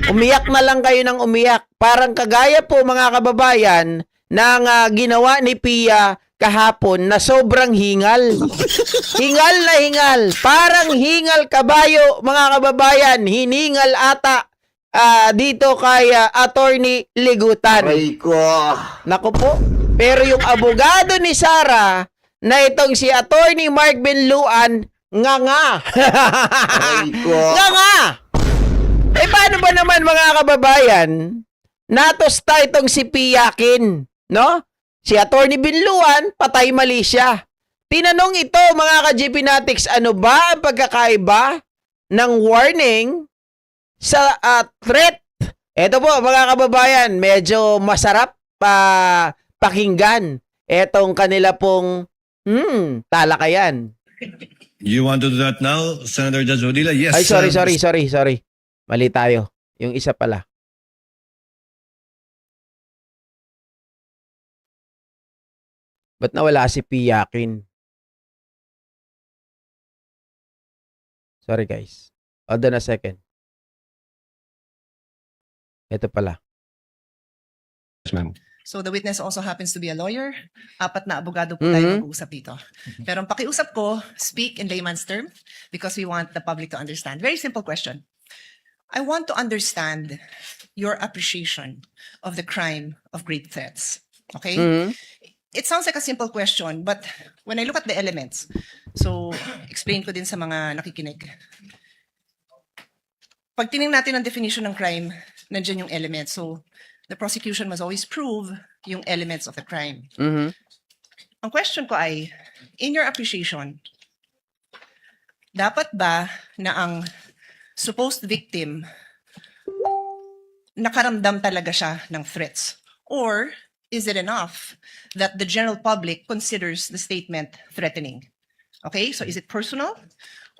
Umiyak na lang kayo ng umiyak. Parang kagaya po mga kababayan ng ginawa ni Pia kahapon na sobrang hingal. Hingal na hingal. Parang hingal kabayo mga kababayan. Hiningal ata dito kay Attorney Ligutan. Aray ko. Naku po. Pero yung abogado ni Sara na itong si Attorney Mark Benluan, nga. Aray ko. Nga. Eh paano ba naman mga kababayan? Natosta itong si Piakin, no? Si Attorney Benluan, patay mali siya. Tinanong ito mga ka-GP Natics, ano ba ang pagkakaiba ng warning sa threat? Ito po mga kababayan, medyo masarap pakinggan etong kanila pong talakayan. You want to do that now, Senator Judge Odila? Yes. Ay, sorry. Mali tayo. Yung isa pala. Ba't nawala si Piakin? Sorry guys. Hold on a second. Ito pala. Yes, ma'am. So the witness also happens to be a lawyer. Apat na abogado po tayo mag-uusap dito. Pero ang pakiusap ko, speak in layman's term because we want the public to understand. Very simple question. I want to understand your appreciation of the crime of grave threats. Okay? It sounds like a simple question, but when I look at the elements, so explain ko din sa mga nakikinig. Pag tinignan natin ang definition ng crime, nandiyan yung elements. So the prosecution must always prove yung elements of the crime. Ang question ko ay, in your appreciation, dapat ba na ang supposed victim nakaramdam talaga siya ng threats? Or is it enough that the general public considers the statement threatening? Okay, so is it personal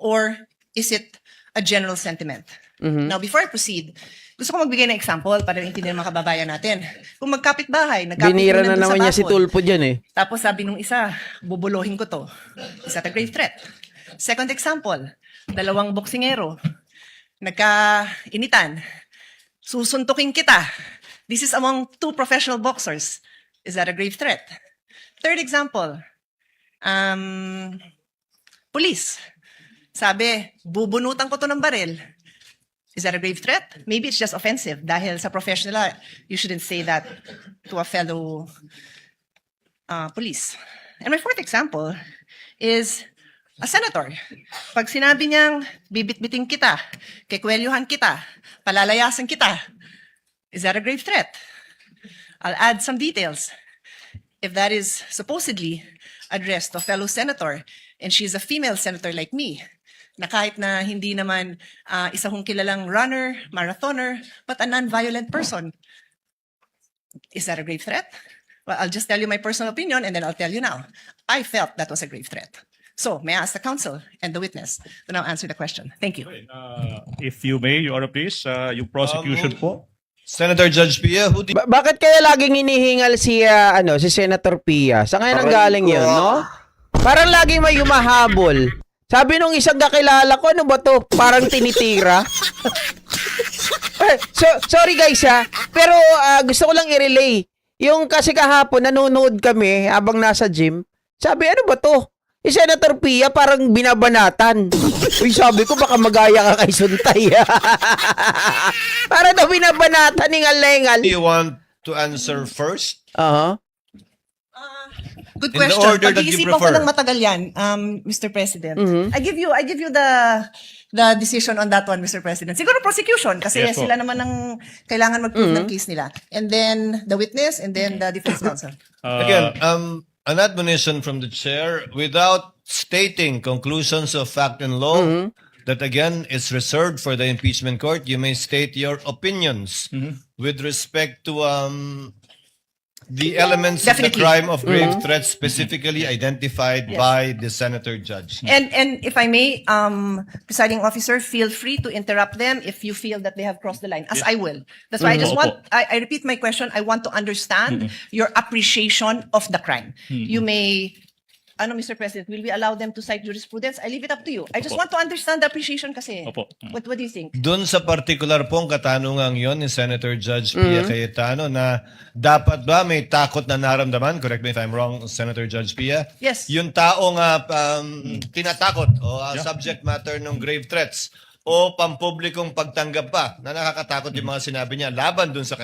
or is it a general sentiment? Now, before I proceed, gusto ko magbigay ng example para intindihan ng mga kababayan natin. Kung magkapit-bahay, Binira na nandun naman sa niya si bakod. Tulfo dyan eh. Tapos sabi nung isa, bubuluhin ko to. Is that a grave threat? Second example, dalawang boksingero, nagkainitan, susuntukin kita. This is among two professional boxers. Is that a grave threat? Third example, police. Sabi, bubunutan ko to ng baril. Is that a grave threat? Maybe it's just offensive. Dahil sa professional, you shouldn't say that to a fellow police. And my fourth example is a senator. Pag sinabi niyang bibit-biting kita, kikwelyuhan kita, palalayasan kita, is that a grave threat? I'll add some details. If that is supposedly addressed to a fellow senator, and she's a female senator like me, na kahit na hindi naman isa kong kilalang runner, marathoner, but a non-violent person, is that a grave threat? Well, I'll just tell you my personal opinion, and then I'll tell you now. I felt that was a grave threat. So, may I ask the counsel and the witness to now answer the question? Thank you. If you may, Your Honor, please, yung prosecution po. Senator Judge Pia, who Bakit kaya laging hinihingal si si Senator Pia? Sa ngayon ang Aray galing ko. 'yun, no? Parang lagi may humahabol. Sabi nung isang kakilala ko, ano ba to? Parang tinitira. Sorry guys pero gusto ko lang i-relay. Yung kasi kahapon nanonood kami habang nasa gym. Sabi, ano ba to? Si Senator Pia parang binabanatan. Uy, sabi ko baka magaya ka kay Suntay. Para daw binabanatan ni Ngalengal. do you want to answer first? Good In the question. order that you Pag-iisipan ko prefer. ng matagal yan, Mr. President. I give you the decision on that one, Mr. President. Siguro prosecution kasi Yes po. sila naman ang kailangan mag-prove ng case nila. And then the witness and then the defense counsel. Again, an admonition from the chair without stating conclusions of fact and law that again is reserved for the impeachment court. You may state your opinions with respect to the elements of the Definitely. crime of grave threat specifically identified by the senator judge. And if I may, presiding officer, feel free to interrupt them if you feel that they have crossed the line, as I will. That's why I just want, I repeat my question, I want to understand your appreciation of the crime. You may Mr. President, will we allow them to cite jurisprudence? I leave it up to you. I just Opo. want to understand the appreciation kasi. Opo. What do you think? Doon sa particular pong katanungan yon ni Senator Judge Pia Cayetano na dapat ba may takot na naramdaman, correct me if I'm wrong, Senator Judge Pia, Yes. yung taong tinatakot o subject matter ng grave threats o pampublikong pagtanggap pa na nakakatakot yung mga sinabi niya laban doon sa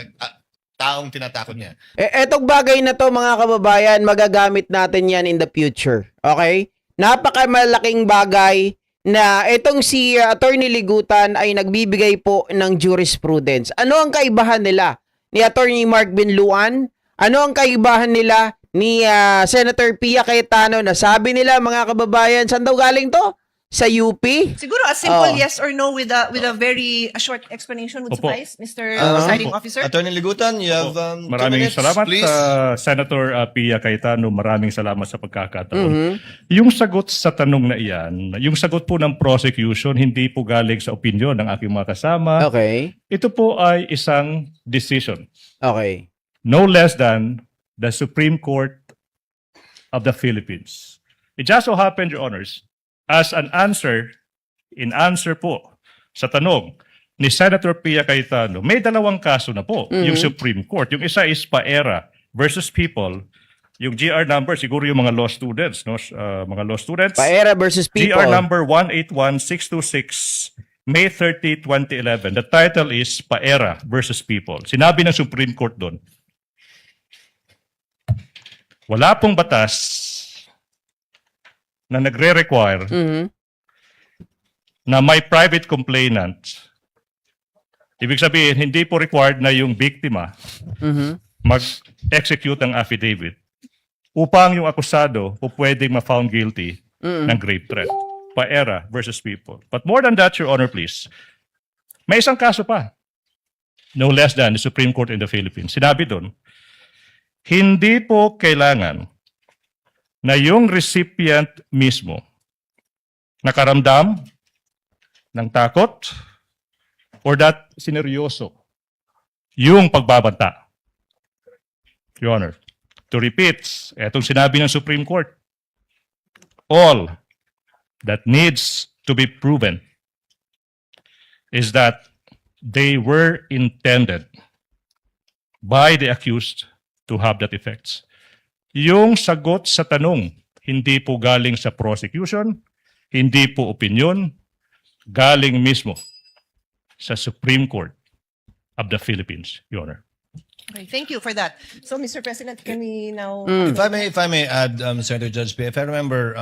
taong tinatakot niya. Etong bagay na to mga kababayan, magagamit natin yan in the future. Okay? Napakamalaking bagay na itong si Attorney Ligutan ay nagbibigay po ng jurisprudence. Ano ang kaibahan nila ni Attorney Mark Binluan? Ano ang kaibahan nila ni Senator Pia Cayetano na sabi nila mga kababayan, saan daw galing to? Sa UP? Siguro a simple Oh. yes or no with a very short explanation would Opo. suffice, Mr. Presiding Officer. Attorney Ligutan, you have 2 Maraming minutes, salamat, please. Senator Pia Cayetano. Maraming salamat sa pagkakataon. Yung sagot sa tanong na iyan, yung sagot po ng prosecution, hindi po galing sa opinion ng aking mga kasama. Okay. Ito po ay isang decision. Okay. No less than the Supreme Court of the Philippines. It just so happened, Your Honors, as an answer, in answer po sa tanong ni Senator Pia Cayetano, may dalawang kaso na po, yung Supreme Court. Yung isa is Paera versus People. Yung GR number, siguro yung mga law students, no? Mga law students. Paera versus People. GR number 181626, May 30, 2011. The title is Paera versus People. Sinabi ng Supreme Court doon, wala pong batas na nagre-require na may private complainant. Ibig sabihin, hindi po required na yung biktima mag-execute ng affidavit upang yung akusado po pwedeng ma-found guilty ng grave threat. Paera versus People. But more than that, Your Honor, please, may isang kaso pa. No less than the Supreme Court in the Philippines. Sinabi doon, hindi po kailangan na yung recipient mismo nakaramdam ng takot or that sineryoso yung pagbabanta. Your Honor, to repeat, etong sinabi ng Supreme Court, all that needs to be proven is that they were intended by the accused to have that effects. Yung sagot sa tanong, hindi po galing sa prosecution, hindi po opinion, galing mismo sa Supreme Court of the Philippines, Your Honor. Okay, thank you for that. So, Mr. President, can we now... If I may add, Senator Judge Pia, if I remember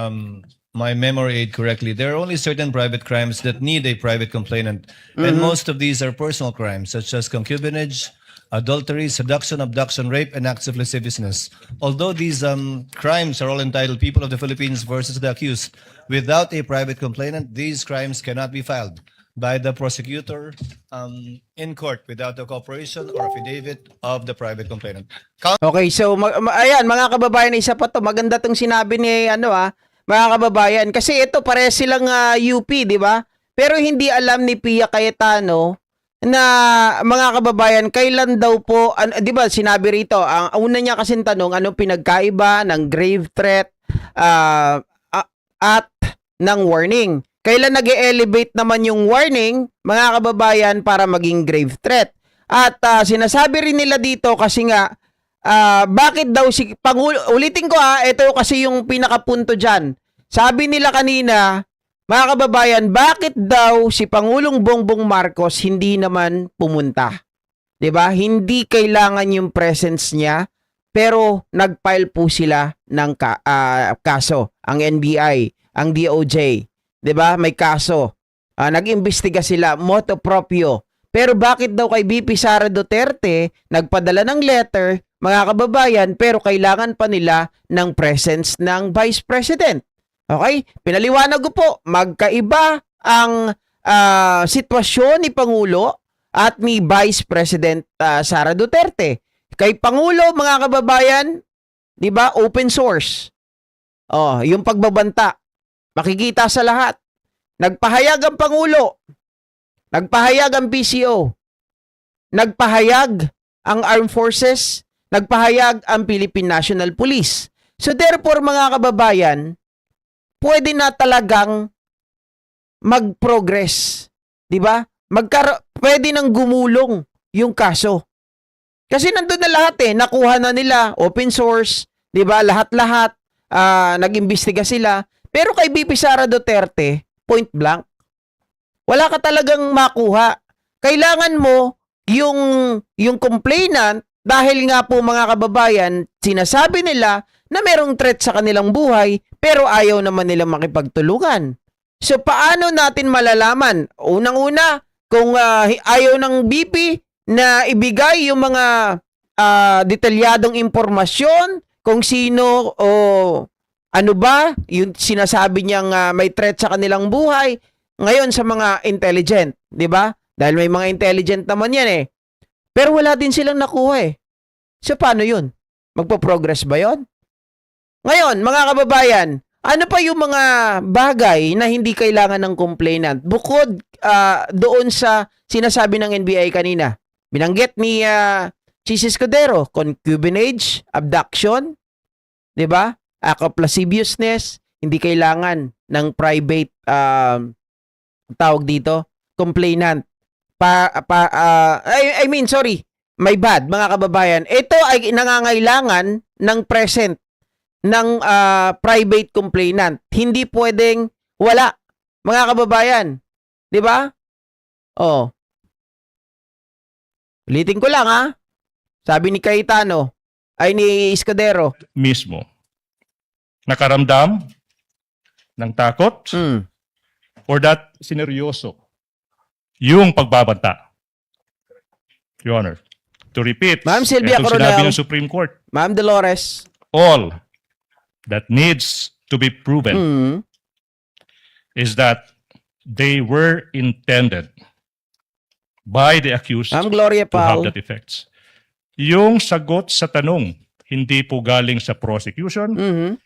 my memory aid correctly, there are only certain private crimes that need a private complainant. And most of these are personal crimes, such as concubinage, adultery, seduction, abduction, rape, and acts of lasciviousness. Although these crimes are all entitled People of the Philippines versus the accused, without a private complainant, these crimes cannot be filed by the prosecutor in court without the cooperation or affidavit of the private complainant. Okay, so ayan mga kababayan, isa pa to, maganda tong sinabi ni mga kababayan kasi ito pare silang UP, di ba? Pero hindi alam ni Pia Cayetano na mga kababayan, kailan daw po, di ba sinabi rito, ang una niya kasing tanong, ano pinagkaiba ng grave threat at ng warning? Kailan nag-elevate naman yung warning, mga kababayan, para maging grave threat? At sinasabi rin nila dito kasi nga, bakit daw si Pangulo, ulitin ko ito kasi yung pinakapunto dyan. Sabi nila kanina, mga kababayan, bakit daw si Pangulong Bongbong Marcos hindi naman pumunta? 'Di ba? Hindi kailangan yung presence niya, pero nag-file po sila ng kaso, ang NBI, ang DOJ. 'Di ba? May kaso. Nag-imbestiga sila motu proprio. Pero bakit daw kay BP Sara Duterte nagpadala ng letter, mga kababayan, pero kailangan pa nila ng presence ng Vice President? Okay? Pinaliwanag ko po, magkaiba ang sitwasyon ni Pangulo at ni Vice President Sara Duterte. Kay Pangulo, mga kababayan, 'di ba, open source. Yung pagbabanta, makikita sa lahat. Nagpahayag ang Pangulo, nagpahayag ang PCO, nagpahayag ang Armed Forces, nagpahayag ang Philippine National Police. So therefore, mga kababayan, pwede na talagang mag-progress. Di ba? Pwede nang gumulong yung kaso. Kasi nandun na lahat nakuha na nila, open source, di ba? Lahat-lahat, nag-imbestiga sila. Pero kay BP Sara Duterte, point blank, wala ka talagang makuha. Kailangan mo yung complainant, dahil nga po mga kababayan, sinasabi nila na merong threat sa kanilang buhay, pero ayaw naman nilang makipagtulungan. So paano natin malalaman? Unang-una, kung ayaw ng BP na ibigay yung mga detalyadong impormasyon, kung sino o ano ba yung sinasabi niyang may threat sa kanilang buhay, ngayon sa mga intelligent, di ba? Dahil may mga intelligent naman yan Pero wala din silang nakuha So paano yun? Magpo-progress ba yon? Ngayon, mga kababayan, ano pa yung mga bagay na hindi kailangan ng complainant? Bukod doon sa sinasabi ng NBI kanina. Binanggit ni Chis Escudero, concubinage, abduction, di ba? Act of lasciviousness, hindi kailangan ng private tawag dito, complainant. Sorry, my bad, mga kababayan. Ito ay nangangailangan ng present ng private complainant. Hindi pwedeng wala, mga kababayan. Di ba? Ulitin ko lang Sabi ni Cayetano, ay ni Escudero. Mismo. Nakaramdam ng takot or that sineryoso yung pagbabanta. Your Honor, to repeat, Ma'am Sylvia etong Coronel. sinabi ng Supreme Court, Ma'am Dolores. all that needs to be proven is that they were intended by the accused Ma'am Gloria to have Pao. that effects. Yung sagot sa tanong, hindi po galing sa prosecution,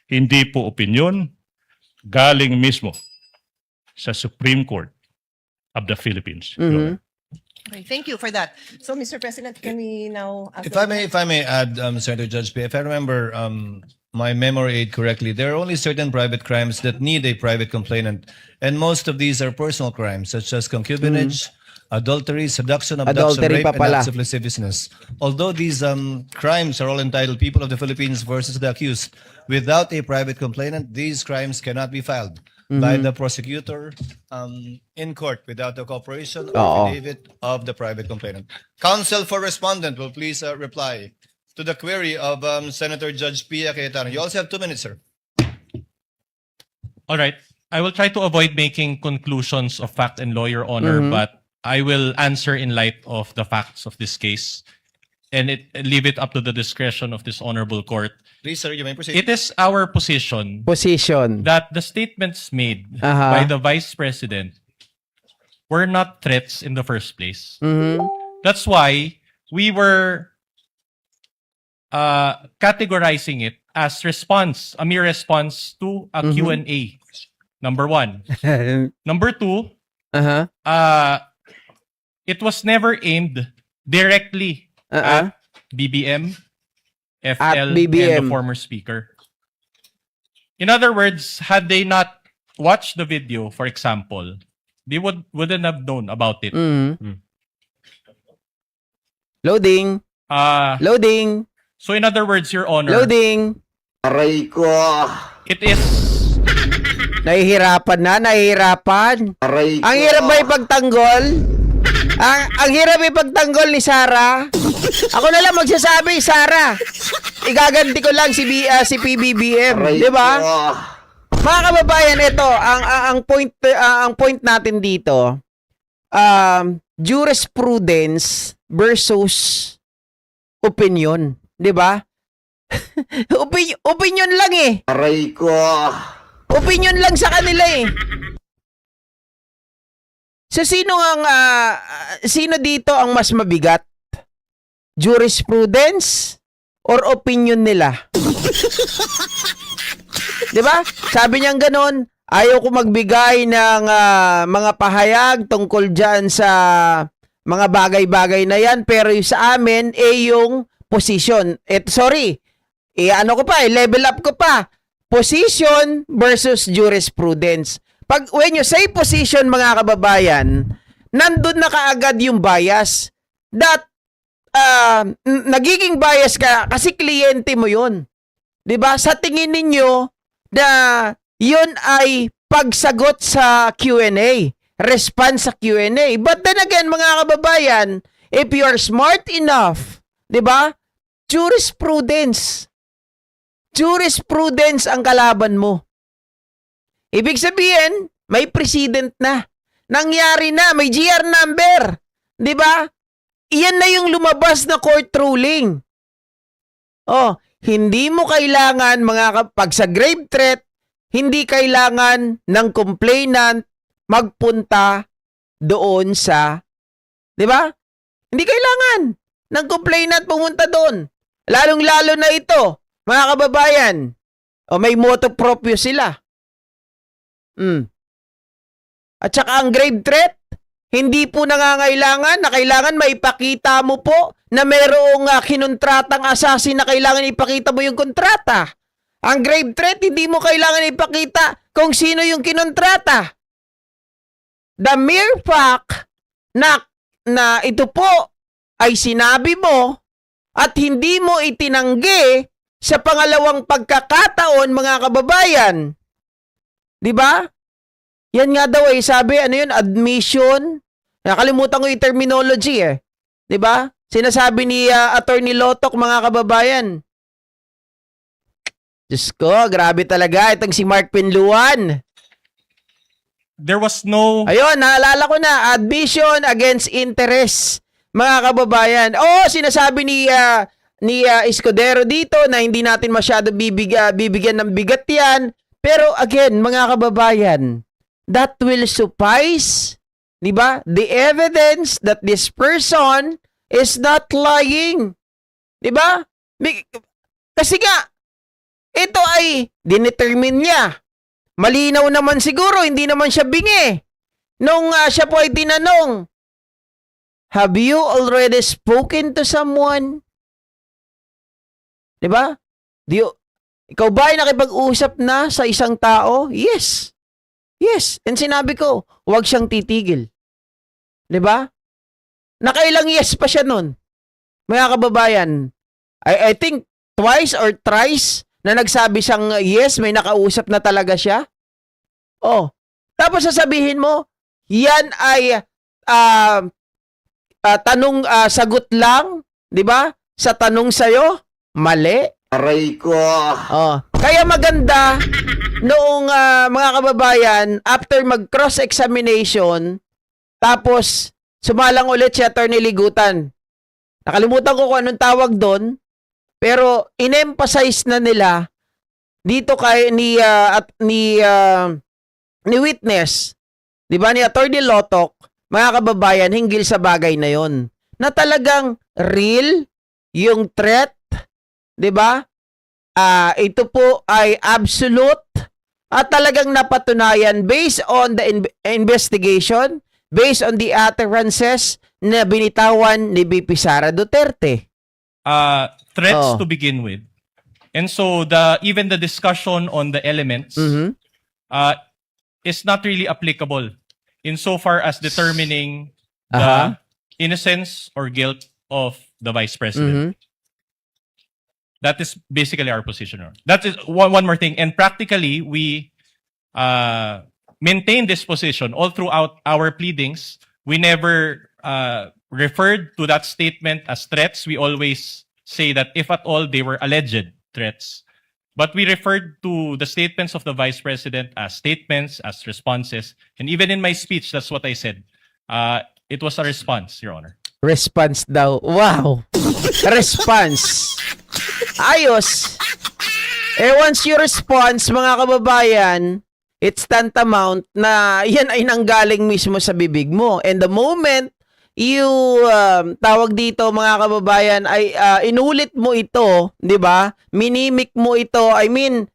hindi po opinion, galing mismo sa Supreme Court of the Philippines. Your Honor. Okay, thank you for that. So, Mr. President, can we now ask If I may add, Senator Judge P, if I remember my memory aid correctly, there are only certain private crimes that need a private complainant, and most of these are personal crimes, such as concubinage, adultery, seduction, abduction, Adultery rape, pa and pala. acts of lasciviousness. Although these crimes are all entitled people of the Philippines versus the accused, without a private complainant, these crimes cannot be filed by the prosecutor in court without the cooperation or affidavit of the private complainant. Counsel for respondent will please reply to the query of Senator Judge Pia Cayetano. You also have 2 minutes, sir. All right. I will try to avoid making conclusions of fact and law, Your Honor, but I will answer in light of the facts of this case and leave it up to the discretion of this honorable court. Please, sir, you may proceed. It is our position Position. that the statements made by the Vice President were not threats in the first place. That's why we were categorizing it as response, a mere response to a Q&A. Number one. Number two, it was never aimed directly at BBM, FL, BBM. and the former speaker. In other words, had they not watched the video, for example, they wouldn't have known about it. Loading. Loading. So in other words, Your Honor, Loading. Aray ko. it is Nahihirapan na, nahihirapan. Aray ko. Ang hirap ba ipagtanggol? Ang hirap ipagtanggol ni Sara. Ako na lang magsasabi, Sara. Igaganti ko lang si PBBM, Aray di ba? ko. Mga kababayan, ito ang point natin dito. Jurisprudence versus opinion, di ba? Opinion lang Aray ko. Opinion lang sa kanila So sino dito ang mas mabigat? Jurisprudence or opinion nila? 'Di ba? Sabi niyang ganoon, ayaw ko magbigay ng mga pahayag tungkol diyan sa mga bagay-bagay na 'yan, pero yung sa amin yung position. Sorry. ano ko pa, level up ko pa. Position versus jurisprudence. When you say position, mga kababayan, nandun na kaagad yung bias. That, nagiging bias ka kasi kliyente mo yun. 'Di ba? Sa tingin ninyo na yun ay pagsagot sa Q&A, response sa Q&A. But then again, mga kababayan, if you are smart enough, 'di ba? Jurisprudence ang kalaban mo. Ibig sabihin, may precedent na. Nangyari na, may GR number. 'Di ba? Iyan na yung lumabas na court ruling. Oh, hindi mo kailangan pag sa grave threat, hindi kailangan ng complainant magpunta doon sa, 'di ba? Hindi kailangan ng complainant pumunta doon. Lalong-lalo na ito, mga kababayan. O may motu proprio sila. At saka ang grave threat, hindi po nangangailangan na kailangan maipakita mo po na mayroong kinuntratang assassin na kailangan ipakita mo yung kontrata. Ang grave threat, hindi mo kailangan ipakita kung sino yung kinontrata. The mere fact na ito po ay sinabi mo at hindi mo itinanggi sa pangalawang pagkakataon, mga kababayan. 'Di ba? Yan nga daw sabi, admission. Nakalimutan ko yung terminology 'Di ba? Sinasabi ni Attorney Lotok, mga kababayan. Diyos ko, grabe talaga itong si Mark Pinluan. There was no... Ayun, naalala ko na, admission against interest, mga kababayan. Sinasabi ni Escudero dito na hindi natin masyado bibigyan ng bigat yan. Pero again, mga kababayan, that will suffice, di ba? The evidence that this person is not lying. Di ba? Kasi nga, ito ay dinetermine niya. Malinaw naman siguro, hindi naman siya bingi. Nung siya po ay tinanong, have you already spoken to someone? Diba? Ikaw ba ay nakipag-usap na sa isang tao? Yes. Yes. And sinabi ko, huwag siyang titigil. Diba? Nakailang yes pa siya nun. Mga kababayan, I think twice or thrice na nagsabi siyang yes, may nakausap na talaga siya. Tapos sasabihin mo, yan ay sagot lang, di ba? Sa tanong sa'yo, mali. Aray ko. Kaya maganda noong mga kababayan, after mag-cross-examination, tapos sumalang ulit si Attorney Ligutan. Nakalimutan ko kung anong tawag doon, pero in-emphasize na nila dito kay ni witness, 'di ba, ni Attorney Lotok, mga kababayan, hinggil sa bagay na 'yon. Na talagang real yung threat, 'di ba? Ito po ay absolute at talagang napatunayan based on the investigation, based on the utterances na binitawan ni VP Sara Duterte. Threats to begin with. And so even the discussion on the elements is not really applicable insofar as determining the innocence or guilt of the Vice President. That is basically our position. That is one more thing. And practically, we maintain this position all throughout our pleadings. We never referred to that statement as threats. We always say that if at all they were alleged threats. But we referred to the statements of the Vice President as statements, as responses. And even in my speech, that's what I said. It was a response, Your Honor. Response daw. Wow! Response. Ayos. Once you response, mga kababayan, it's tantamount na yan ay nanggaling mismo sa bibig mo. And the moment you tawag dito, mga kababayan, ay inulit mo ito, 'di ba? Minimik mo ito. I mean,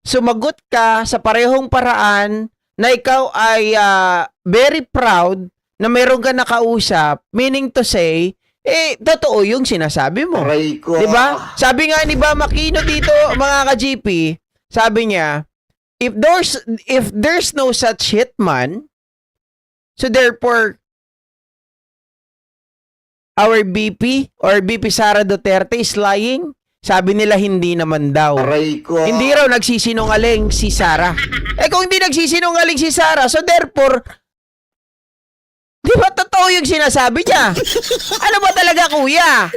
sumagot ka sa parehong paraan na ikaw ay very proud na meron ka nakausap, meaning to say totoo yung sinasabi mo. Aray ko. 'Di ba? Sabi nga ni Bam Aquino dito, mga ka-GP, sabi niya, if there's no such hitman, so therefore our BP or BP Sara Duterte is lying. Sabi nila hindi naman daw. Aray ko. Hindi raw nagsisinungaling si Sara. Kung hindi nagsisinungaling si Sara, so therefore, di ba totoo yung sinasabi niya? Ano ba talaga, kuya?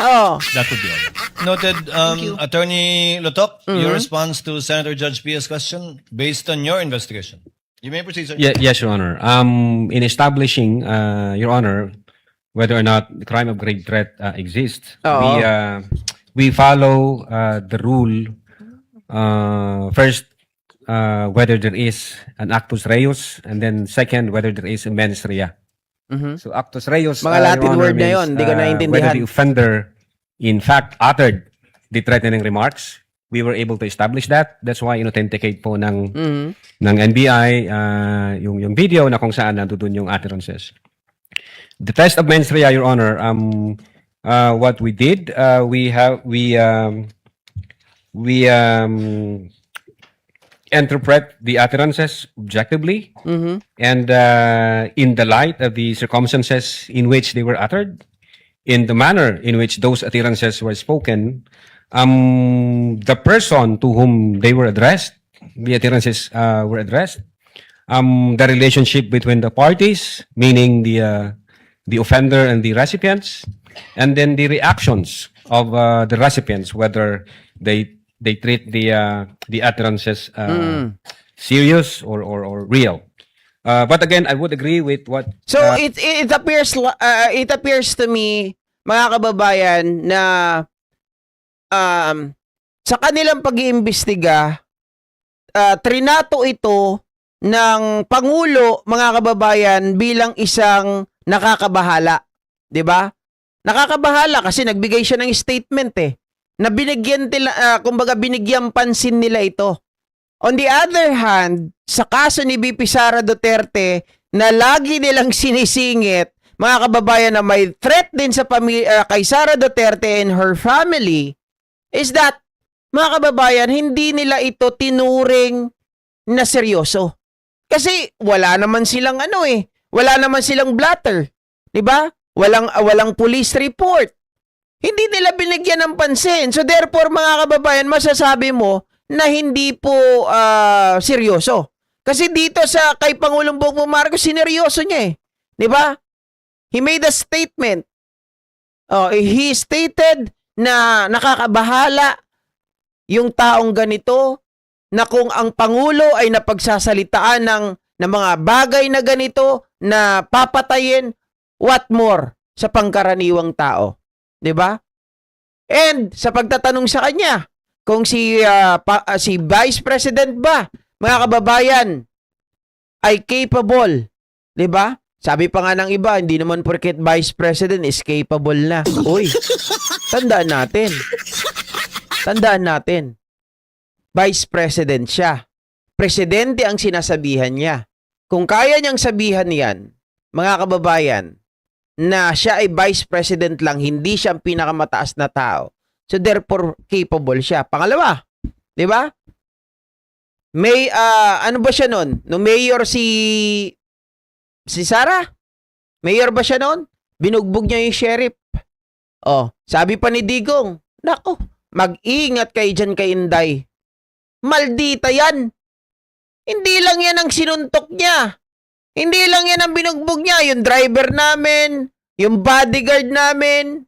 Oh. That would be all. Noted, you. Attorney Lotok, your response to Senator Judge Pia's question based on your investigation. You may proceed, sir. Yes, Your Honor. In establishing, Your Honor, whether or not the crime of grave threat exists, Oo. we follow the rule. First, whether there is an actus reus, and then second, whether there is a mens rea. So actus reus, Mga Your Latin Honor, word na means, yun, di ko naintindihan. whether the offender in fact uttered the threatening remarks. We were able to establish that. That's why in-authenticate po ng NBI yung video na kung saan nandoon yung utterances. The test of mens rea, Your Honor, what we did, we interpret the utterances objectively and in the light of the circumstances in which they were uttered, in the manner in which those utterances were spoken, the person to whom they were addressed, the utterances were addressed, the relationship between the parties, meaning the offender and the recipients, and then the reactions of the recipients, whether they treat the utterances serious or real. But again, I would agree with what. So it appears to me, mga kababayan, na sa kanilang pag-iimbestiga, trinato ito ng Pangulo, mga kababayan, bilang isang nakakabahala. 'Di ba? Nakakabahala kasi nagbigay siya ng statement na binigyan kumbaga binigyan pansin nila ito. On the other hand, sa kaso ni BP Sara Duterte na lagi nilang sinisingit, mga kababayan, na may threat din sa kay Sara Duterte and her family, is that, mga kababayan, hindi nila ito tinuring na seryoso. Kasi wala naman silang wala naman silang blatter, 'di ba? Walang police report. Hindi nila binigyan ng pansin. So therefore, mga kababayan, masasabi mo na hindi po seryoso. Kasi dito sa kay Pangulong Bongbong Marcos, sineryoso niya 'Di ba? He made a statement. He stated na nakakabahala yung taong ganito, na kung ang Pangulo ay napagsasalitaan ng mga bagay na ganito na papatayin, what more sa pangkaraniwang tao. 'Di ba? And sa pagtatanong sa kanya, kung si Vice President ba, mga kababayan, ay capable, 'di ba? Sabi pa nga ng iba, hindi naman porket Vice President is capable na. Uy, tandaan natin. Tandaan natin. Vice President siya. Presidente ang sinasabihan niya. Kung kaya niyang sabihan yan, mga kababayan, na siya ay Vice President lang, hindi siya ang pinakamataas na tao. So therefore, capable siya. Pangalawa, di ba? May, ano ba siya nun? Nung mayor si Sara? Mayor ba siya nun? Binugbog niya yung sheriff. Sabi pa ni Digong, nako, mag-ingat kayo dyan kay Inday. Maldita yan. Hindi lang yan ang sinuntok niya. Hindi lang yan ang binugbog niya. Yung driver namin, yung bodyguard namin.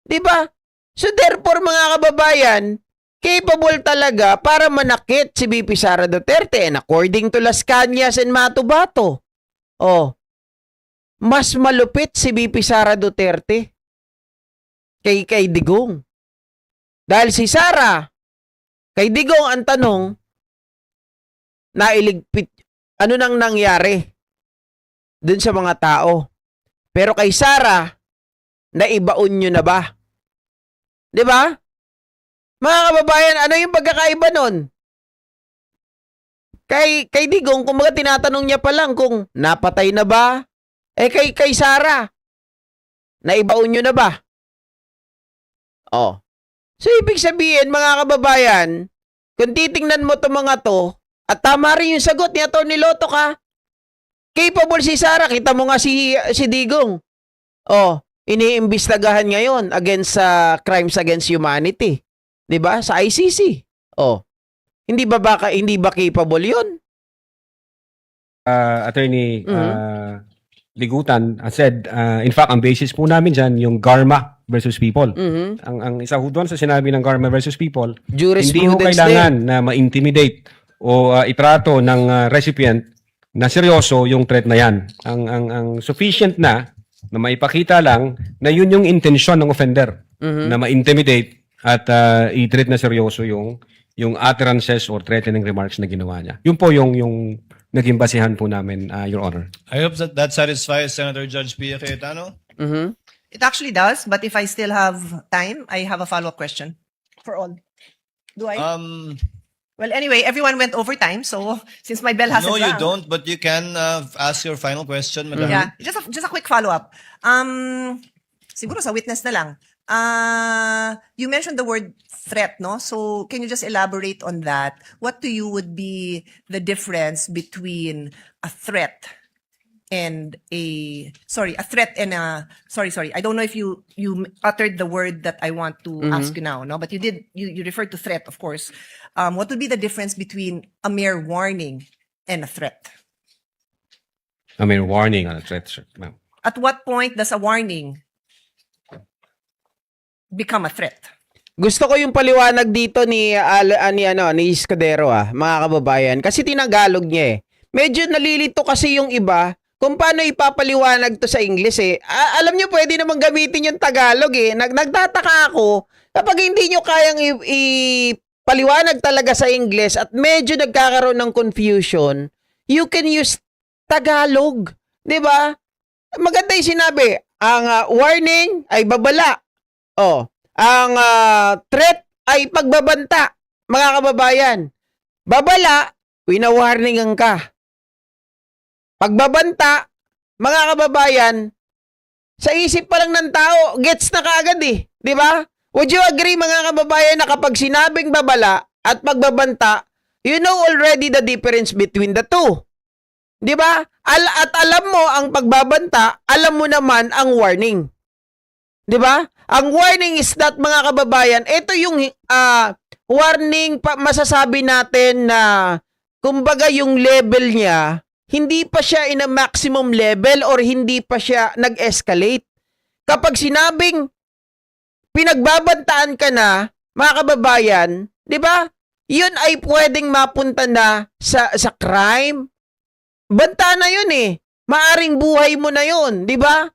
Diba? So therefore, mga kababayan, capable talaga para manakit si BP Sara Duterte. And according to Las Cañas and Matubato, mas malupit si BP Sara Duterte kay Digong. Dahil si Sara, kay Digong ang tanong, nailigpit, ano nang nangyari dun sa mga tao. Pero kay Sara, naibaon nyo na ba? 'Di ba? Mga kababayan, ano yung pagkakaiba nun? Kay Digong, kumbaga tinatanong niya pa lang kung napatay na ba? Kay Sara, Naibaon nyo na ba? Oh. So, ibig sabihin, mga kababayan, kung titingnan mo to mga to, at tama rin yung sagot ni Atty. Loto ka, capable si Sara. Kita mo nga si Digong. Oh, iniimbestagahan ngayon against sa crimes against humanity. 'Di ba? Sa ICC. Oh. Hindi ba capable 'yun? Attorney Ligutan said, in fact, ang basis po namin dyan, yung Garma versus People. Mhm. Ang isa ho doon sa sinabi ng Garma versus People, hindi ho Jurisprudence kailangan na ma-intimidate o itrato ng recipient na seryoso yung threat na yan. Ang sufficient na maipakita lang na yun yung intensyon ng offender, na ma-intimidate at i-treat na seryoso yung utterances or threatening remarks na ginawa niya. Yun po yung naging basihan po namin, Your Honor. I hope that satisfies Senator Judge Pia Cayetano. Mhm. It actually does, but if I still have time, I have a follow-up question for all. Do I? Well, anyway, everyone went over time, so since my bell hasn't No, you rung- don't, but you can ask your final question, Madam. Yeah, just a quick follow-up. Siguro sa witness na lang. You mentioned the word threat, no? So can you just elaborate on that? What to you would be the difference between a threat and a sorry. I don't know if you uttered the word that I want to ask you now, no? But you did. You referred to threat, of course. What would be the difference between a mere warning and a threat? I mean, warning on a threat, sir. Ma'am. At what point does a warning become a threat? Gusto ko yung paliwanag dito ni Escudero mga kababayan, kasi tinagalog niya eh. Medyo nalilito kasi yung iba kung paano ipapaliwanag to sa English eh. Alam niyo, pwede namang gamitin yung Tagalog eh. Nagtataka ako kapag hindi niyo kayang ipaliwanag talaga sa English at medyo nagkakaroon ng confusion, you can use Tagalog, 'di ba? Maganda yung sinabi, ang warning ay babala. Oh, ang threat ay pagbabanta, mga kababayan. Babala, wina-warningan ka. Pagbabanta, mga kababayan, sa isip pa lang ng tao, gets na kaagad eh. Di ba? Would you agree, mga kababayan, na kapag sinabing babala at pagbabanta, you know already the difference between the two. Di ba? At alam mo ang pagbabanta, alam mo naman ang warning. Di ba? Ang warning is that, mga kababayan, ito yung warning, masasabi natin na kumbaga yung level niya, hindi pa siya in a maximum level or hindi pa siya nag-escalate. Kapag sinabing pinagbabantaan ka na, mga kababayan, di ba? Yun ay pwedeng mapunta na sa crime. Banta na yun eh. Maaring buhay mo na yun, di ba?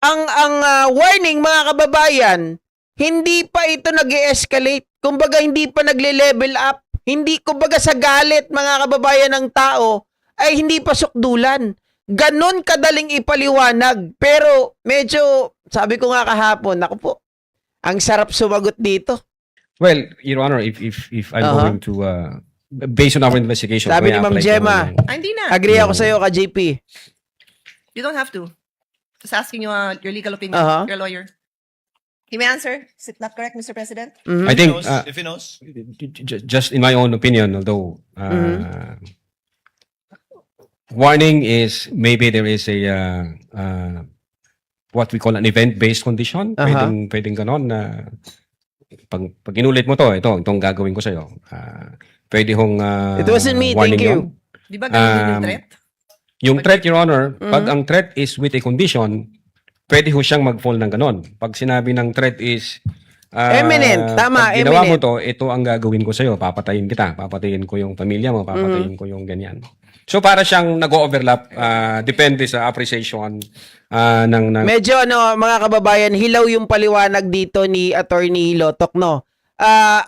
Ang warning, mga kababayan, hindi pa ito nag-escalate. Kumbaga, hindi pa nagle-level up. Hindi, kumbaga, sa galit, mga kababayan ng tao, ay hindi pa sukdulan. Ganon kadaling ipaliwanag. Pero, medyo, sabi ko nga kahapon, ako po, ang sarap sumagot dito. Well, Your Honor, if I'm going to, based on our investigation, Sabi ni may Ma'am apply Gemma, ko Hindi na. agree ako sa'yo, ka JP. You don't have to. Just asking you your legal opinion. Uh-huh. You're a lawyer. He may answer. Is it not correct, Mr. President? Mhm. I think, If he knows. just in my own opinion, although warning is maybe there is a what we call an event-based condition. Pwedeng ganon na pag inulit mo itong gagawin ko sa'yo. Pwede hong It wasn't me, warning thank you. yun. Di ba ganun din yung threat? Yung threat, Your Honor, pag ang threat is with a condition, pwede ho siyang mag-fall ng ganon. Pag sinabi ng threat is Eminent. Tama, pag ginawa mo eminent. ito ang gagawin ko sa'yo. Papatayin kita. Papatayin ko yung pamilya mo. Papatayin ko yung ganyan. So, para siyang nag-overlap. Depende sa appreciation ng Medyo mga kababayan, hilaw yung paliwanag dito ni Attorney Lotok, no?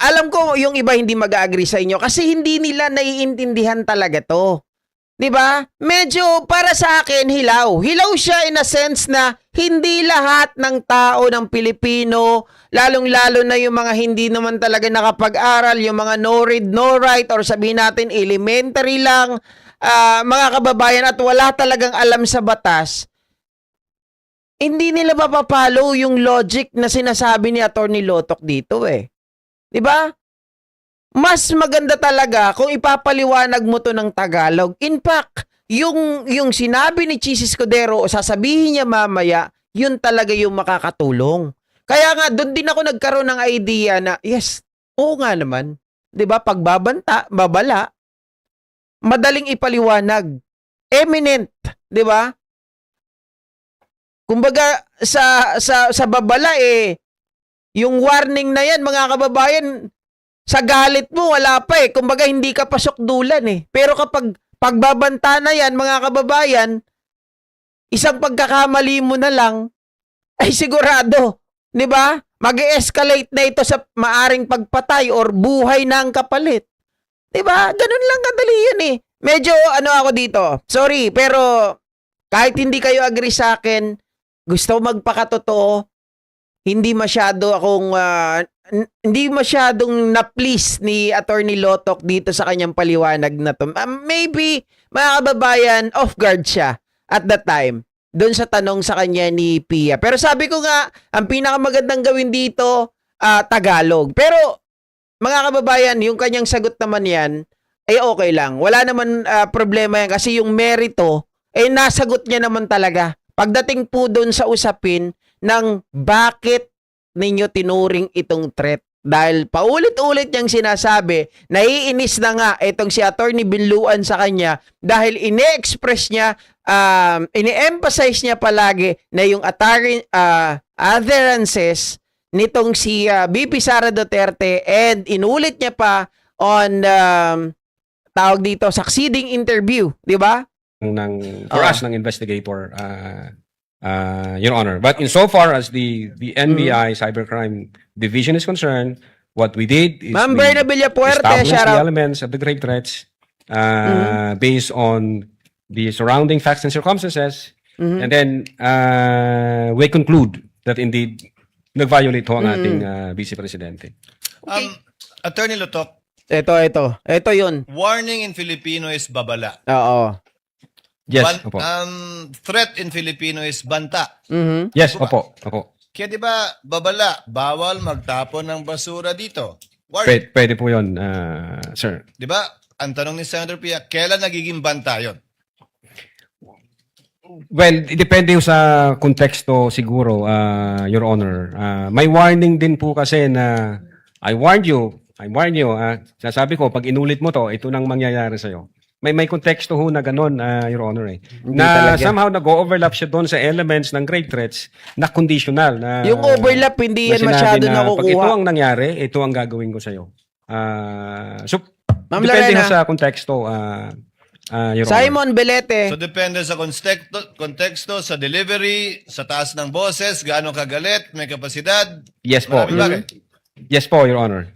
Alam ko yung iba hindi mag-agree sa inyo kasi hindi nila naiintindihan talaga to. 'Di ba? Medyo para sa akin hilaw. Hilaw siya in a sense na hindi lahat ng tao ng Pilipino, lalong-lalo na yung mga hindi naman talaga nakapag-aral, yung mga no read, no write, or sabihin natin elementary lang, mga kababayan, at wala talagang alam sa batas, hindi nila mapapalo yung logic na sinasabi ni Attorney Lotok dito eh. 'Di ba? Mas maganda talaga kung ipapaliwanag mo to ng Tagalog. In fact, yung sinabi ni Chis Escudero o sasabihin niya mamaya, yun talaga yung makakatulong. Kaya nga, doon din ako nagkaroon ng idea na, yes, oo nga naman. 'Di ba? Pagbabanta, babala, madaling ipaliwanag. Eminent, 'di ba? Kumbaga sa babala yung warning na yan mga kababayan, sa galit mo wala pa kumbaga hindi ka pasok dulan Pero kapag pagbabanta na yan mga kababayan, isang pagkakamali mo na lang ay sigurado, 'di ba? Mag-escalate na ito sa maaring pagpatay or buhay na ang kapalit. 'Di ba? Ganun lang kadali yan Medyo ako dito. Sorry, pero kahit hindi kayo agree sa akin, gusto magpakatotoo, hindi masyadong na-please ni Attorney Lotok dito sa kanyang paliwanag na to. Maybe, mga kababayan, off guard siya at that time doon sa tanong sa kanya ni Pia. Pero sabi ko nga, ang pinakamagandang gawin dito, Tagalog. Pero, mga kababayan, yung kanyang sagot naman yan, ay okay lang. Wala naman problema yan kasi yung merito, nasagot niya naman talaga. Pagdating po doon sa usapin ng bakit ninyo tinuring itong threat. Dahil paulit-ulit niyang sinasabi, naiinis na nga itong si Attorney Binluan sa kanya dahil ine-express niya, ine-emphasize niya palagi na yung utterances nitong si BP Sara Duterte and inulit niya pa on tawag dito, succeeding interview, di ba? For us ng investigator, Your Honor. But insofar as the NBI Cybercrime Division is concerned, what we did is Ma'am we Berna Villapuerte, established shout the out. elements of the grave threats based on the surrounding facts and circumstances, and then we conclude that indeed nag-violate ho ang ating Vice Presidente. Attorney Lotok, Ito yun. warning in Filipino is babala. Oo. Yes, opo. Threat in Filipino is banta. Yes, opo. Kaya di ba, babala, bawal magtapon ng basura dito. Warning. Pwede po yun, sir. Di ba? Ang tanong ni Senator Pia, kailan nagiging banta yun? Well, depende sa konteksto siguro, Your Honor. May warning din po kasi na I warned you. Sasabi ko, pag inulit mo to, ito nang mangyayari sa'yo. May konteksto ho na ganun, Your Honor. Na talaga. somehow nag-overlap siya doon sa elements ng grave threats na conditional. Na, Yung overlap, hindi yan na sinabi masyado na, nakukuha. pag ito ang nangyari, ito ang gagawin ko sa'yo. So, Ma'am depende Lorena. ho sa konteksto, Your Honor. Simon Belete. So depende sa konteksto, sa delivery, sa taas ng boses, gaano kagalit, may kapasidad. Yes po. Maraming bagay. Yes po, Your Honor.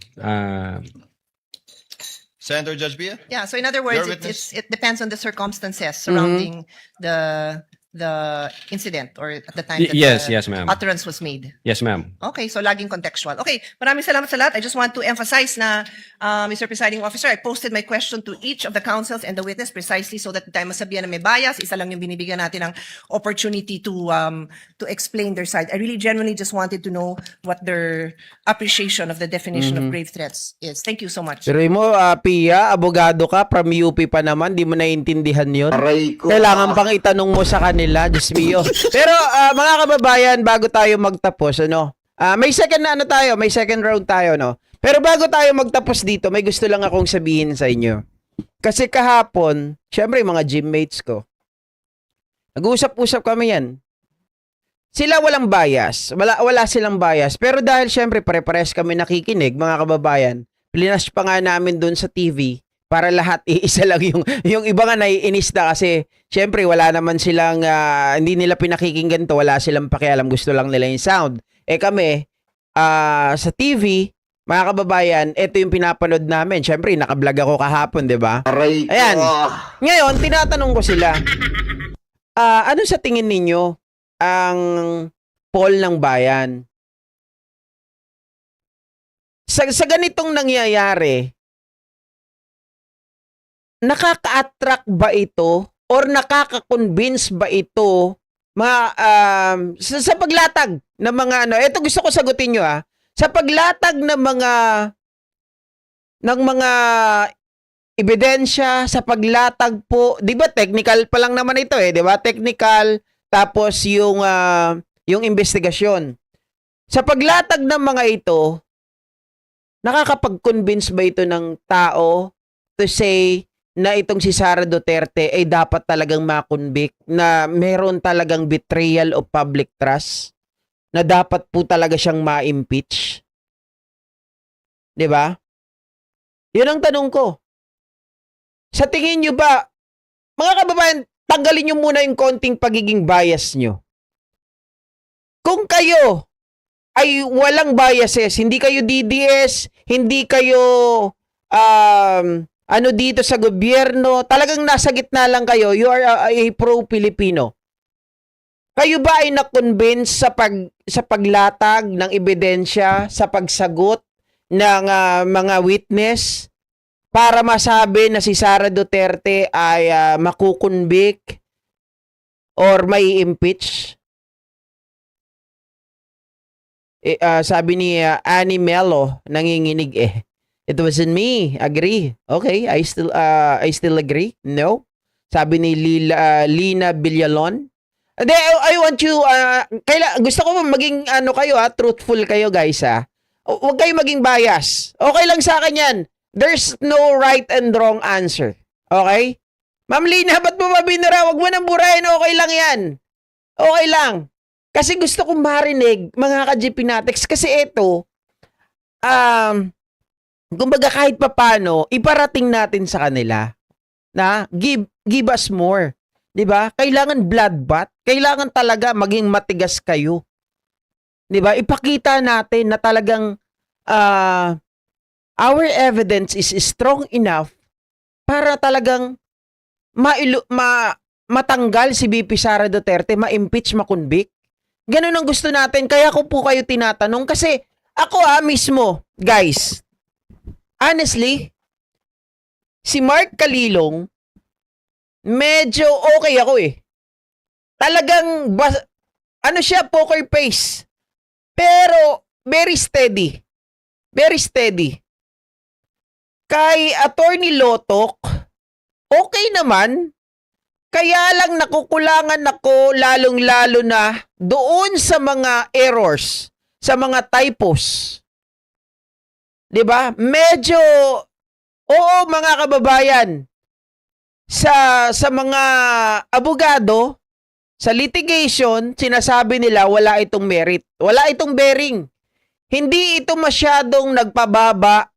Senator Judge Pia? Yeah, so in other words, Your witness? it depends on the circumstances surrounding the incident or at the time that Yes, the yes, ma'am. utterance was made. Yes, ma'am. Okay, so laging contextual. Okay, maraming salamat sa lahat. I just want to emphasize na, Mr. Presiding Officer, I posted my question to each of the counsels and the witness precisely so that tayo masabihan na may bias. Isa lang yung binibigyan natin ng opportunity to explain their side. I really genuinely just wanted to know what their appreciation of the definition of grave threats is. Thank you so much. Pero mo, Pia, abogado ka, from UP pa naman, di mo naiintindihan yun. Aray ko. Kailangan pang itanong mo sa kanila, Diyos mio. Pero mga kababayan, bago tayo magtapos, may second na may second round tayo, no? Pero bago tayo magtapos dito, may gusto lang akong sabihin sa inyo. Kasi kahapon, syempre mga gymmates ko, nag-uusap-usap kami yan. Sila walang bias. Wala silang bias. Pero dahil syempre pare-pares kami nakikinig, mga kababayan, plinas pa nga namin dun sa TV para lahat iisa lang yung iba nga naiinis na kasi syempre wala naman silang hindi nila pinakikinggan to, wala silang pakialam, gusto lang nila yung sound. Kami sa TV, mga kababayan, ito yung pinapanood namin. Syempre naka-vlog ako kahapon, 'di ba? Aray ko. Ayan. Ngayon, tinatanong ko sila, ano sa tingin ninyo ang poll ng bayan? Sa ganitong nangyayari, nakaka-attract ba ito or nakaka-convince ba ito, sa paglatag ng mga ano, ito gusto ko sagutin nyo sa paglatag ng mga ebidensya, sa paglatag po, 'di ba technical pa lang naman ito 'di ba? Technical tapos yung investigasyon. Sa paglatag ng mga ito, nakakapag-convince ba ito ng tao to say na itong si Sara Duterte ay dapat talagang makonvict, na meron talagang betrayal of public trust, na dapat po talaga siyang ma-impeach? 'Di ba? 'Yun ang tanong ko. Sa tingin nyo ba, mga kababayan, tanggalin nyo muna yung konting pagiging bias nyo. Kung kayo ay walang biases, hindi kayo DDS, hindi kayo ano dito sa gobyerno, talagang nasa gitna lang kayo, you are a pro-Filipino. Kayo ba ay na-convince sa paglatag ng ebidensya, sa pagsagot ng mga witness para masabi na si Sara Duterte ay makukonvict or may impeach? Sabi ni Annie Melo, nanginginig It wasn't me. Agree. Okay, I still agree. No. Sabi ni Lina Villalon. Hindi, I want you, gusto ko maging kayo truthful kayo guys Huwag kayo maging bias. Okay lang sa akin yan. There's no right and wrong answer. Okay? Ma'am Lina, ba't mo mabinura? Huwag mo nang burahin. Okay lang yan. Okay lang. Kasi gusto kong marinig, mga ka-GPNatics, kasi ito, kumbaga kahit papano, iparating natin sa kanila na give us more. 'Di ba? Kailangan bloodbath. Kailangan talaga maging matigas kayo. 'Di ba? Ipakita natin na talagang our evidence is strong enough para talagang matanggal si VP Sara Duterte, ma-impeach, ma-convict. Ganun ang gusto natin. Kaya ko po kayo tinatanong kasi ako mismo, guys, honestly, si Mark Calilong, medyo okay ako Talagang, ano siya, poker face. Pero, very steady. Very steady. Kay Attorney Lotok, okay naman. Kaya lang nakukulangan ako lalong-lalo na doon sa mga errors, sa mga typos. 'Di ba? Medyo oo mga kababayan. Sa mga abogado, sa litigation, sinasabi nila wala itong merit. Wala itong bearing. Hindi ito masyadong nagpababa,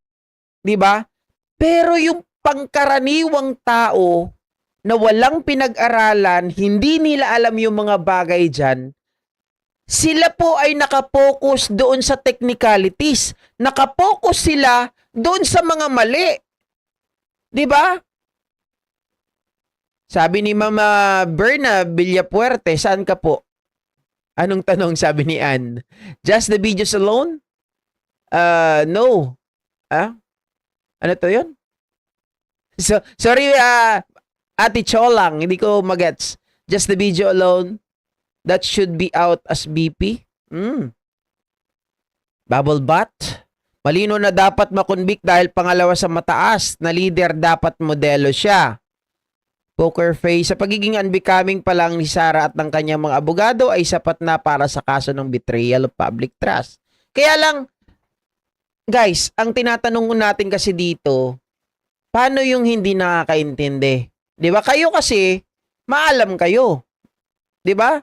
'di ba? Pero yung pangkaraniwang tao na walang pinag-aralan, hindi nila alam yung mga bagay dyan, sila po ay nakapokus doon sa technicalities. Nakapokus sila doon sa mga mali. 'Di ba? Sabi ni Mama Berna Villapuerte, saan ka po? Anong tanong sabi ni Ann? Just the videos alone? No. Ano to yun? So, sorry, Ate Cholang, hindi ko magets. Just the video alone, that should be out as BP? Bubble butt? Malino na dapat makonvict dahil pangalawa sa mataas na leader, dapat modelo siya. Poker face. Sa pagiging unbecoming pa lang ni Sara at ng kanyang mga abogado ay sapat na para sa kaso ng betrayal of public trust. Kaya lang, guys, ang tinatanong natin kasi dito, paano yung hindi nakakaintindi? 'Di ba? Kayo kasi maalam kayo. 'Di ba?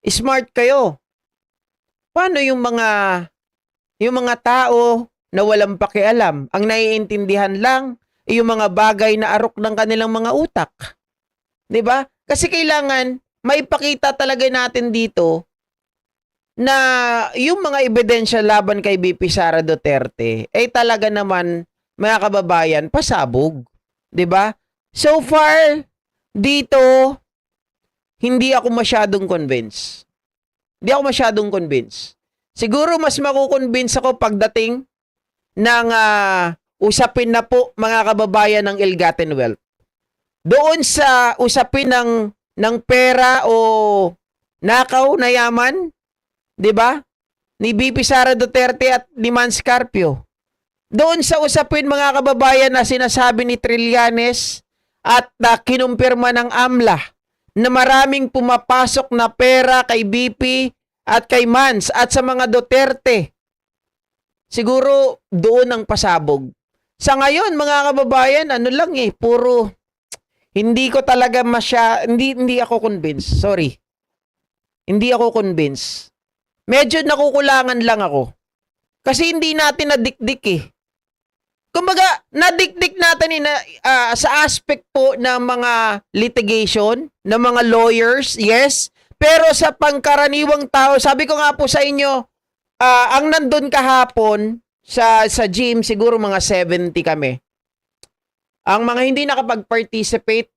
Smart kayo. Paano yung mga tao na walang pakialam, ang naiintindihan lang yung mga bagay na arok ng kanilang mga utak? 'Di ba? Kasi kailangan maipakita talaga natin dito na yung mga ebidensya laban kay VP Sara Duterte ay talaga naman, mga kababayan, pasabog. 'Di ba? So far, dito, hindi ako masyadong convinced. Hindi ako masyadong convinced. Siguro mas makukonvince ako pagdating ng usapin na po, mga kababayan, ng ill-gotten wealth. Doon sa usapin ng pera o nakaw na yaman, 'di ba? Ni BP Sara Duterte at ni Mans Carpio. Doon sa usapin mga kababayan na sinasabi ni Trillanes at kinumpirma ng AMLA na maraming pumapasok na pera kay BP at kay Mans at sa mga Duterte. Siguro doon ang pasabog. Sa ngayon mga kababayan, ano lang puro hindi ko talaga hindi ako convinced. Sorry. Hindi ako convinced. Medyo nakukulangan lang ako. Kasi hindi natin nadikdik Kumbaga, nadikdik natin sa aspect po ng mga litigation, ng mga lawyers, yes. Pero sa pangkaraniwang tao, sabi ko nga po sa inyo, ang nandun kahapon sa gym, siguro mga 70 kami. Ang mga hindi nakapag-participate,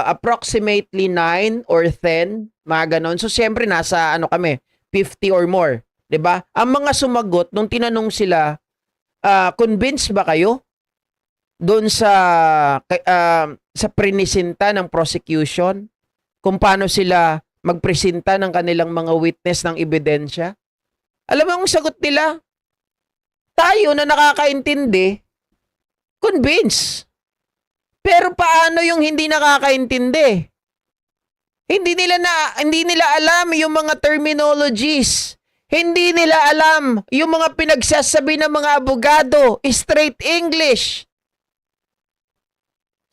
approximately 9 or 10, mga ganon. So, siyempre, nasa kami, 50 or more. 'Di ba? Ang mga sumagot, nung tinanong sila, convinced ba kayo doon sa prinisinta ng prosecution? Kung paano sila magpresenta ng kanilang mga witness ng ebidensya? Alam mo ang sagot nila? Tayo na nakakaintindi, convinced. Pero paano yung hindi nakakaintindi? Hindi nila alam yung mga terminologies. Hindi nila alam yung mga pinagsasabi ng mga abogado, straight English.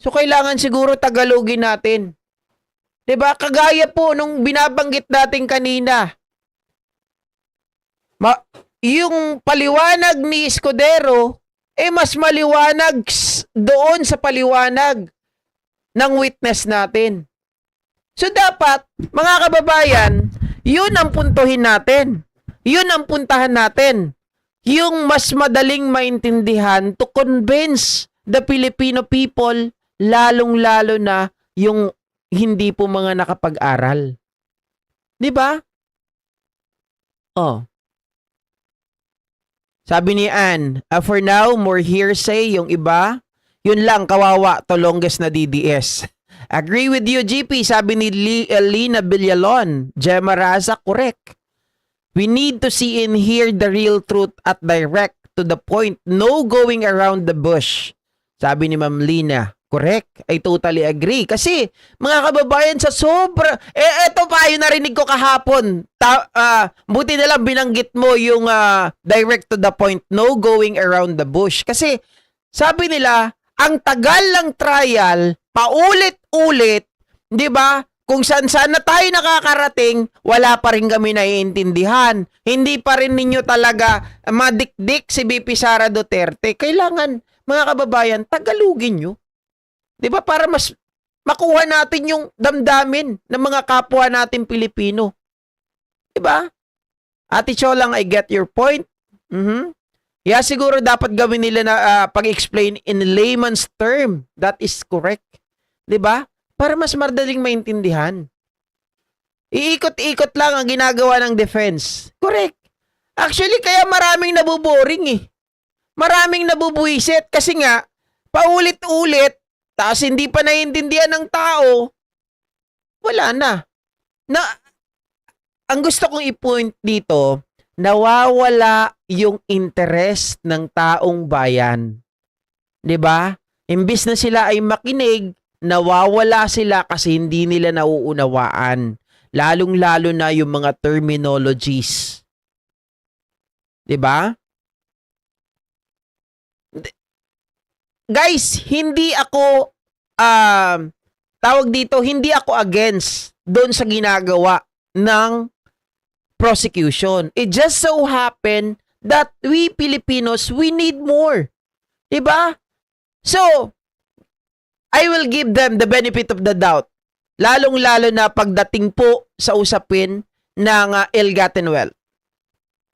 So kailangan siguro Tagalogin natin. 'Di ba? Kagaya po nung binabanggit natin kanina. Yung paliwanag ni Escudero mas maliwanag doon sa paliwanag ng witness natin. So dapat, mga kababayan, yun ang puntuhin natin. Yun ang puntahan natin. Yung mas madaling maintindihan to convince the Filipino people, lalong-lalo na yung hindi po mga nakapag-aral. 'Di ba? Oh. Sabi ni Ann, for now, more hearsay, yung iba, yun lang, kawawa, to longest na DDS. Agree with you, GP, sabi ni Lina Villalon. Gemma Raza, correct. We need to see and hear the real truth at direct to the point. No going around the bush. Sabi ni Ma'am Lina. Correct. I totally agree. Kasi, mga kababayan, sa sobra... eto pa, yung narinig ko kahapon. Buti na lang binanggit mo yung direct to the point. No going around the bush. Kasi, sabi nila, ang tagal ng trial, paulit-ulit, di ba? Kung saan-saan na tayo nakakarating, wala pa rin kami naiintindihan. Hindi pa rin ninyo talaga madikdik si BP Sara Duterte. Kailangan, mga kababayan, Tagalogin nyo. 'Di ba? Para mas makuha natin yung damdamin ng mga kapwa natin Pilipino. 'Di ba? Ate Cholang, I get your point. Yeah, siguro dapat gawin nila na pag-explain in layman's term. That is correct. 'Di ba? Para mas madaling maintindihan. Iikot-ikot lang ang ginagawa ng defense. Correct. Actually, kaya maraming nabuboring Maraming nabubuwisit kasi nga paulit-ulit. Tapos hindi pa naiintindihan ng tao, wala na. Ang gusto kong i-point dito, nawawala yung interest ng taong bayan. 'Di ba? Imbis na sila ay makinig, nawawala sila kasi hindi nila nauunawaan. Lalong-lalo na yung mga terminologies. 'Di ba? Guys, hindi ako hindi ako against doon sa ginagawa ng prosecution. It just so happen that we Filipinos, we need more. 'Di ba? So, I will give them the benefit of the doubt. Lalong-lalo na pagdating po sa usapin ng ill-gotten wealth.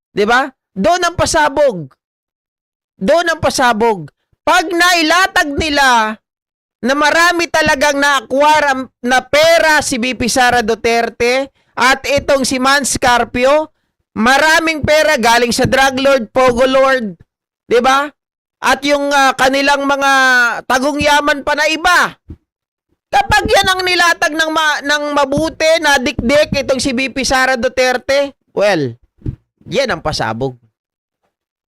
'Di ba? Doon ang pasabog. Doon ang pasabog. Pag nailatag nila na marami talagang naakwara na pera si BP Sara Duterte at itong si Mans Carpio, maraming pera galing sa drug lord, pogo lord, 'di ba? At yung kanilang mga tagong yaman pa na iba. Kapag yan ang nilatag ng mabuti, nadikdik itong si VP Sara Duterte, well, yan ang pasabog.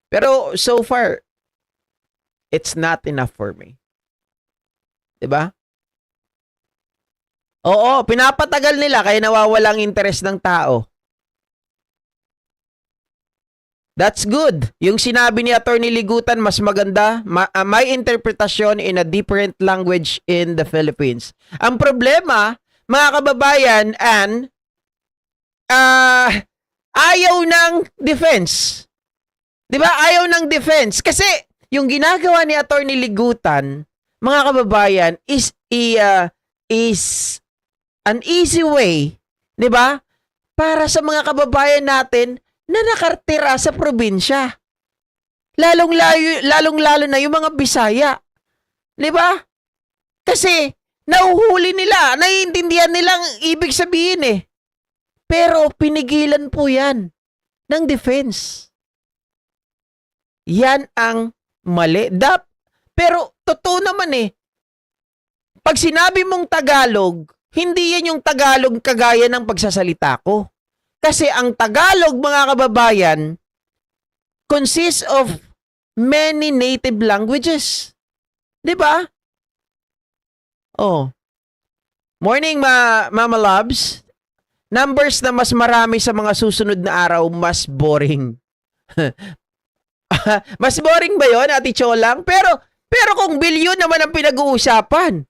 Pero so far, it's not enough for me. Diba? Oo, pinapatagal nila kaya nawawalang interest ng tao. That's good. Yung sinabi ni Attorney Ligutan, mas maganda. May interpretasyon in a different language in the Philippines. Ang problema, mga kababayan, ayaw ng defense. Di ba? Ayaw ng defense. Kasi yung ginagawa ni Attorney Ligutan, mga kababayan, is an easy way, di ba? Para sa mga kababayan natin na nakartira sa probinsya. Lalong-lalo na yung mga Bisaya. Di ba? Kasi, nauhuli nila, naiintindihan nilang ibig sabihin eh. Pero, pinigilan po yan ng defense. Yan ang mali. Pero, totoo naman eh. Pag sinabi mong Tagalog, hindi yan yung Tagalog kagaya ng pagsasalita ko. Kasi ang Tagalog, mga kababayan, consists of many native languages. 'Di ba? Oh. Morning, Mama Loves. Numbers na mas marami sa mga susunod na araw, mas boring. Mas boring ba yun, Ate Cholang? Pero kung bilyon naman ang pinag-uusapan,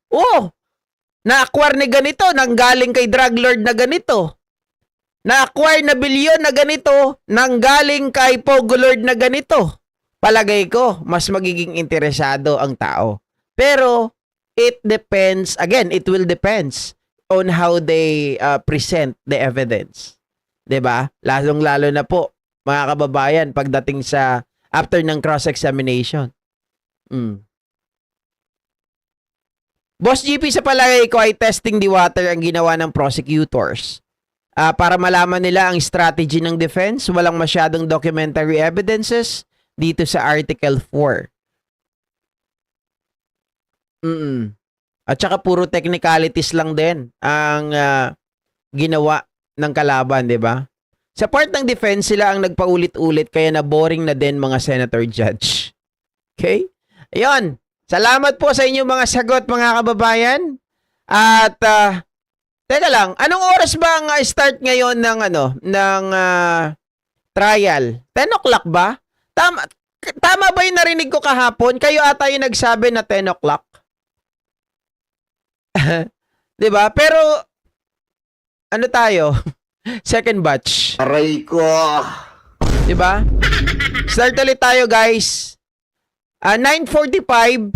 na-acquire ni ganito, nanggaling kay drug lord na ganito. Na-acquire na bilyon na ganito, nanggaling kay Pogo Lord na ganito. Palagay ko, mas magiging interesado ang tao. Pero, it depends, again, it will depends on how they present the evidence. 'Di ba? Lalong-lalo na po, mga kababayan, pagdating sa after ng cross-examination. Boss GP, sa palagay ko ay testing the water ang ginawa ng prosecutors. Para malaman nila ang strategy ng defense, walang masyadong documentary evidences dito sa Article 4. At saka puro technicalities lang din ang ginawa ng kalaban, di ba? Sa part ng defense, sila ang nagpaulit-ulit kaya na boring na din mga senator judge. Okay? Ayun. Salamat po sa inyong mga sagot, mga kababayan. At teka lang, anong oras ba ang start ngayon ng trial? 10 o'clock ba? Tama ba yung narinig ko kahapon? Kayo ata yung nagsabi na 10 o'clock. 'Di ba? Pero ano tayo? Second batch. Aray ko. 'Di ba? Start ulit tayo, guys. 9:45.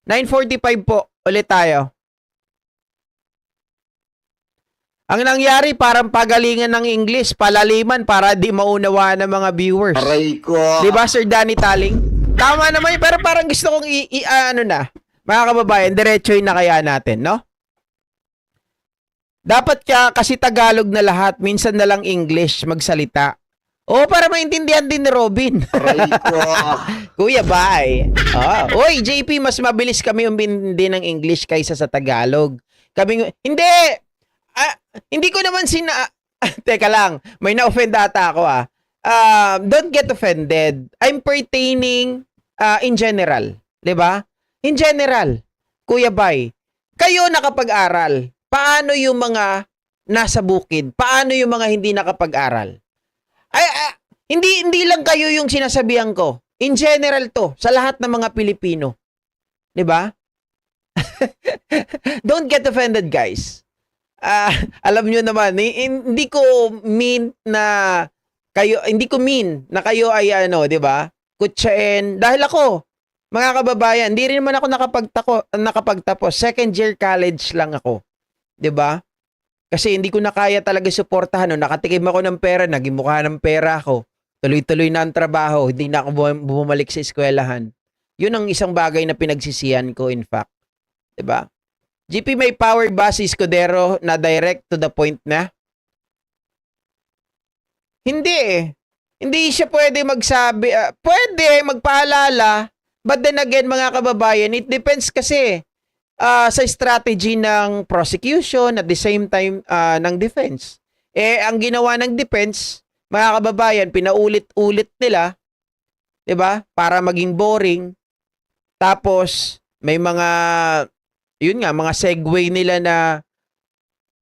9:45 po. Ulit tayo. Ang nangyari, parang pagalingan ng English, palaliman para di maunawa ng mga viewers. Aray ko. Di ba, Sir Danny Taling? Tama naman yun, pero parang gusto kong mga kababayan, diretsoy na kaya natin, no? Dapat kasi Tagalog na lahat, minsan na lang English magsalita. Para maintindihan din ni Robin. Aray ko. Kuya, bye. Oy, JP, mas mabilis kami umintindi ng English kaysa sa Tagalog. Hindi ko naman Teka lang, may na-offend ata ako Don't get offended. I'm pertaining in general. 'Di ba? In general. Kuya Bay, kayo nakapag-aral. Paano yung mga nasa bukid? Paano yung mga hindi nakapag-aral? Hindi lang kayo yung sinasabihan ko. In general to, sa lahat ng mga Pilipino. 'Di ba? Don't get offended, guys. Alam nyo naman, hindi ko mean na kayo ay 'di ba? Kutsain dahil ako, mga kababayan, hindi rin naman ako nakapagtapos. Second year college lang ako. 'Di ba? Kasi hindi ko na kaya talaga suportahan. Nakatikim ako ng pera, naging mukha ng pera ako. Tuloy-tuloy na ang trabaho, hindi na ako bumalik sa eskwelahan. 'Yun ang isang bagay na pinagsisihan ko, in fact. 'Di ba? GP, may power ba si Escudero na direct to the point na? Hindi eh. Hindi siya pwede magsabi. Pwede magpaalala. But then again, mga kababayan, it depends kasi. sa strategy ng prosecution at the same time ng defense. Ang ginawa ng defense, mga kababayan, pinaulit-ulit nila, 'di ba? Para maging boring. Tapos may mga mga segue nila na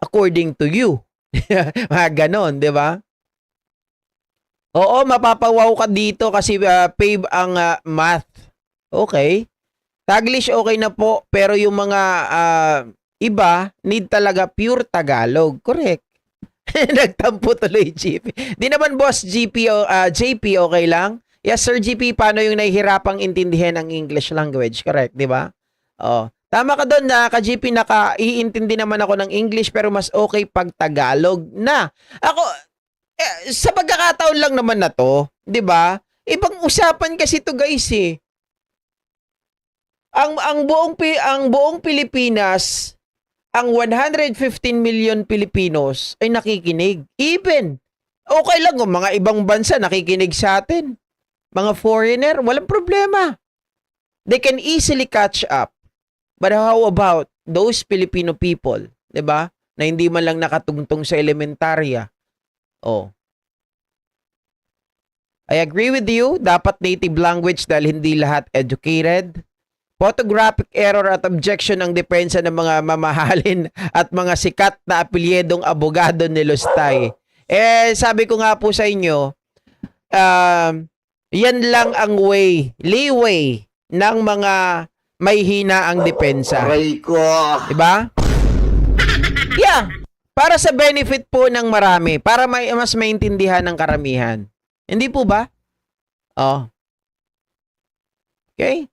according to you. Mga ganon, 'di ba? Oo, mapapawaw ka dito kasi pave ang math. Okay. Taglish okay na po, pero yung mga iba need talaga pure Tagalog. Correct. Nagtampo tuloy GP. Di naman boss JP okay lang? Yes sir GP, paano yung nahihirapang intindihin ang English language? Correct, di ba? Oh. Tama ka doon na ka-GP, iintindi naman ako ng English pero mas okay pag Tagalog na. Ako, sa pagkakataon lang naman na to, di ba? Ibang usapan kasi to guys eh. Ang buong Pilipinas, ang 115 million Pilipinos ay nakikinig. Even, okay lang kung mga ibang bansa nakikinig sa atin. Mga foreigner, walang problema. They can easily catch up. But how about those Filipino people, 'di ba? Na hindi man lang nakatungtong sa elementarya. Oh. I agree with you, dapat native language dahil hindi lahat educated. Photographic error at objection ang depensa ng mga mamahalin at mga sikat na apilyedong abogado ni Lustay. Sabi ko nga po sa inyo, yan lang ang leeway ng mga may hina ang depensa. Aray ko. Diba? Yeah. Para sa benefit po ng marami. Para mas maintindihan ng karamihan. Hindi po ba? Oh. Okay?